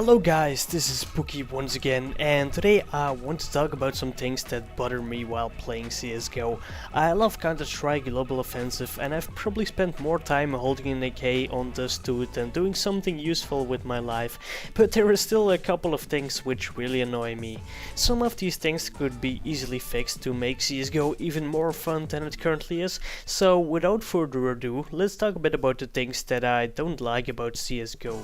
Hello guys, this is Pookie once again, and today I want to talk about some things that bother me while playing CSGO. I love Counter-Strike Global Offensive and I've probably spent more time holding an AK on the stood than doing something useful with my life, but there are still a couple of things which really annoy me. Some of these things could be easily fixed to make CSGO even more fun than it currently is, so without further ado, let's talk a bit about the things that I don't like about CSGO.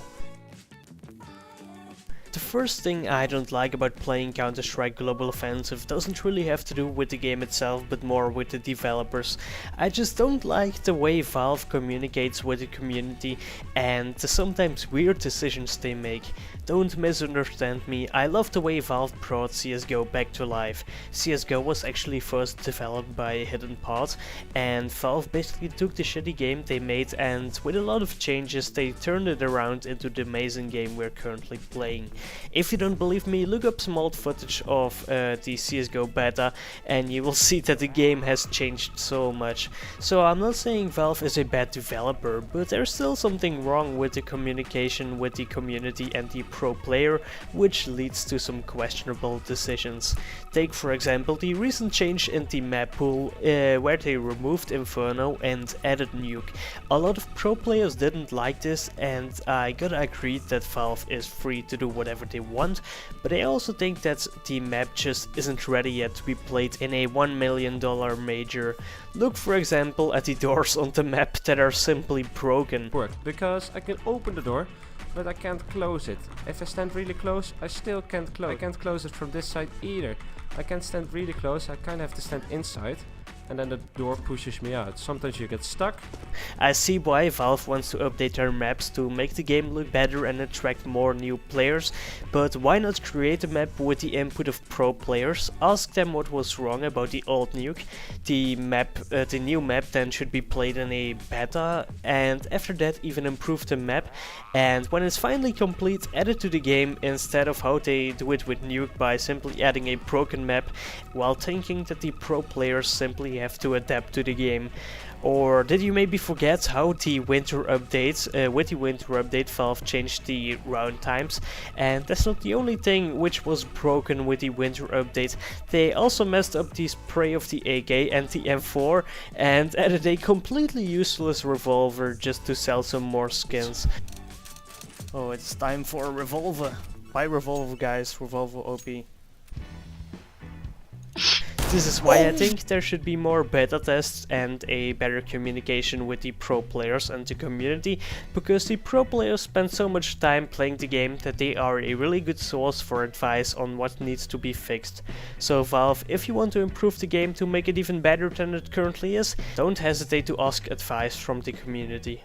The first thing I don't like about playing Counter-Strike Global Offensive doesn't really have to do with the game itself, but more with the developers. I just don't like the way Valve communicates with the community and the sometimes weird decisions they make. Don't misunderstand me, I love the way Valve brought CSGO back to life. CSGO was actually first developed by Hidden Pod, and Valve basically took the shitty game they made and with a lot of changes they turned it around into the amazing game we're currently playing. If you don't believe me, look up some old footage of the CSGO beta and you will see that the game has changed so much. So I'm not saying Valve is a bad developer, but there's still something wrong with the communication with the community and the pro player, which leads to some questionable decisions. Take for example the recent change in the map pool where they removed Inferno and added Nuke. A lot of pro players didn't like this, and I gotta agree that Valve is free to do whatever they want, but I also think that the map just isn't ready yet to be played in a $1 million major. Look for example at the doors on the map that are simply broken. Because I can open the door, but I can't close it. If I stand really close, I still can't close. I can't close it from this side either. I can't stand really close, I kinda have to stand inside, and then the door pushes me out. Sometimes you get stuck. I see why Valve wants to update their maps to make the game look better and attract more new players, but why not create a map with the input of pro players, ask them what was wrong about the old Nuke, the new map then should be played in a beta, and after that even improve the map, and when it's finally complete add it to the game instead of how they do it with Nuke by simply adding a broken map while thinking that the pro players simply have to adapt to the game. Or did you maybe forget how the winter updates, with the winter update Valve changed the round times, and that's not the only thing which was broken with the winter update. They also messed up the spray of the AK and the M4 and added a completely useless revolver just to sell some more skins. Oh, it's time for a revolver. Buy revolver guys, revolver OP. This is why I think there should be more beta tests and a better communication with the pro players and the community, because the pro players spend so much time playing the game that they are a really good source for advice on what needs to be fixed. So Valve, if you want to improve the game to make it even better than it currently is, don't hesitate to ask advice from the community.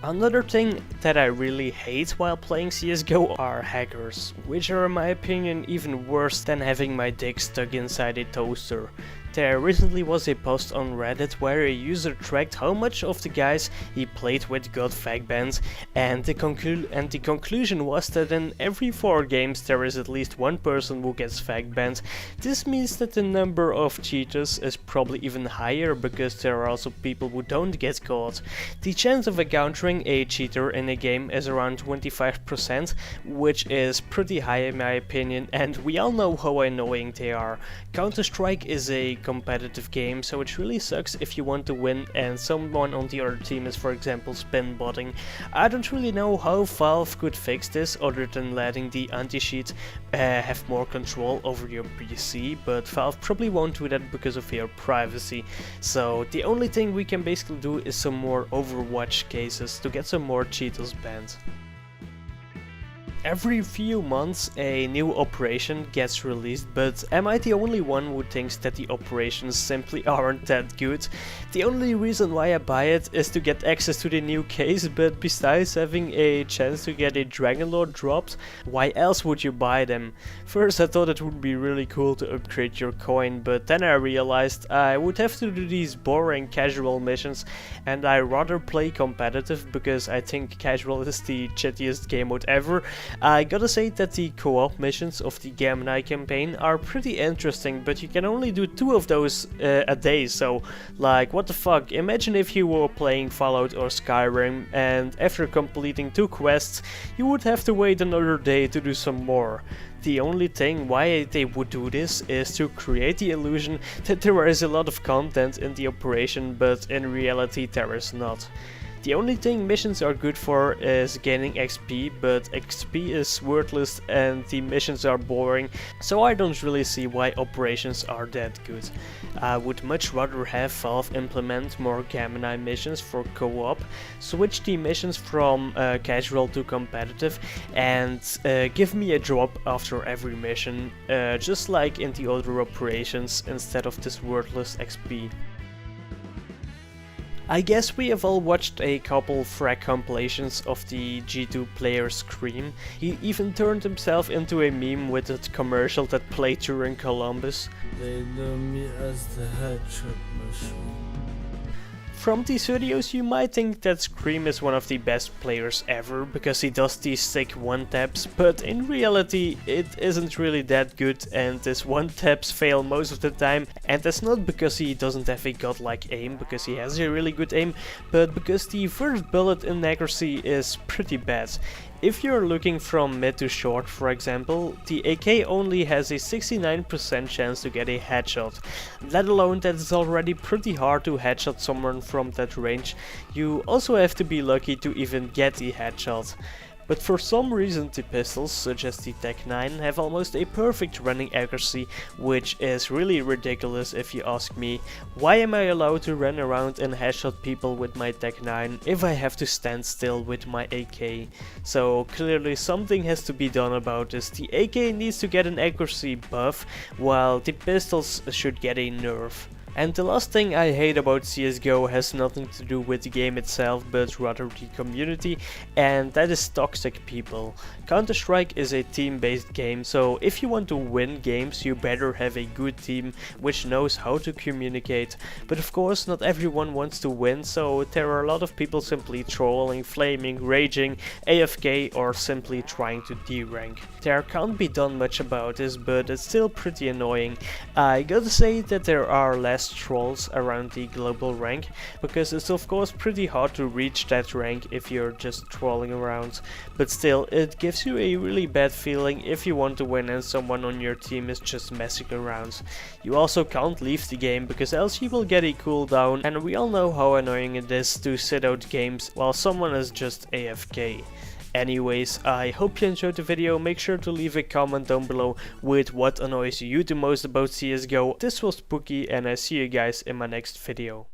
Another thing that I really hate while playing CSGO are hackers, which are in my opinion even worse than having my dick stuck inside a toaster. There recently was a post on Reddit where a user tracked how much of the guys he played with got fag banned, and the conclusion was that in every 4 games there is at least one person who gets fag banned. This means that the number of cheaters is probably even higher, because there are also people who don't get caught. The chance of encountering a cheater in a game is around 25%, which is pretty high in my opinion, and we all know how annoying they are. Counter-Strike is a competitive game, so it really sucks if you want to win and someone on the other team is for example spin botting. I don't really know how Valve could fix this other than letting the anti-cheat have more control over your PC, but Valve probably won't do that because of their privacy. So the only thing we can basically do is some more Overwatch cases to get some more cheaters banned. Every few months a new operation gets released, but am I the only one who thinks that the operations simply aren't that good? The only reason why I buy it is to get access to the new case, but besides having a chance to get a Dragon Lord dropped, why else would you buy them? First I thought it would be really cool to upgrade your coin, but then I realized I would have to do these boring casual missions, and I rather play competitive because I think casual is the shittiest game mode ever. I gotta say that the co-op missions of the Gemini campaign are pretty interesting, but you can only do 2 of those a day, so like what the fuck, imagine if you were playing Fallout or Skyrim and after completing 2 quests you would have to wait another day to do some more. The only thing why they would do this is to create the illusion that there is a lot of content in the operation, but in reality there is not. The only thing missions are good for is gaining XP, but XP is worthless and the missions are boring, so I don't really see why operations are that good. I would much rather have Valve implement more Gemini missions for co-op, switch the missions from casual to competitive, and give me a drop after every mission, just like in the other operations, instead of this worthless XP. I guess we have all watched a couple frag compilations of the G2 player Scream. He even turned himself into a meme with that commercial that played during Columbus. They know me as the headshot machine. From these videos you might think that Scream is one of the best players ever because he does these sick one-taps, but in reality it isn't really that good and his one-taps fail most of the time, and that's not because he doesn't have a godlike aim, because he has a really good aim, but because the first bullet inaccuracy is pretty bad. If you're looking from mid to short, for example, the AK only has a 69% chance to get a headshot. Let alone that it's already pretty hard to headshot someone from that range, you also have to be lucky to even get the headshot. But for some reason the pistols, such as the Tech 9, have almost a perfect running accuracy, which is really ridiculous if you ask me. Why am I allowed to run around and headshot people with my Tech 9 if I have to stand still with my AK? So clearly something has to be done about this. The AK needs to get an accuracy buff, while the pistols should get a nerf. And the last thing I hate about CSGO has nothing to do with the game itself, but rather the community, and that is toxic people. Counter-Strike is a team-based game, so if you want to win games you better have a good team which knows how to communicate. But of course not everyone wants to win, so there are a lot of people simply trolling, flaming, raging, AFK, or simply trying to D-rank. There can't be done much about this, but it's still pretty annoying. I gotta say that there are less trolls around the global rank, because it's of course pretty hard to reach that rank if you're just trolling around, but still it gives you a really bad feeling if you want to win and someone on your team is just messing around. You also can't leave the game because else you will get a cooldown, and we all know how annoying it is to sit out games while someone is just AFK. Anyways, I hope you enjoyed the video. Make sure to leave a comment down below with what annoys you the most about CSGO. This was Pookie and I see you guys in my next video.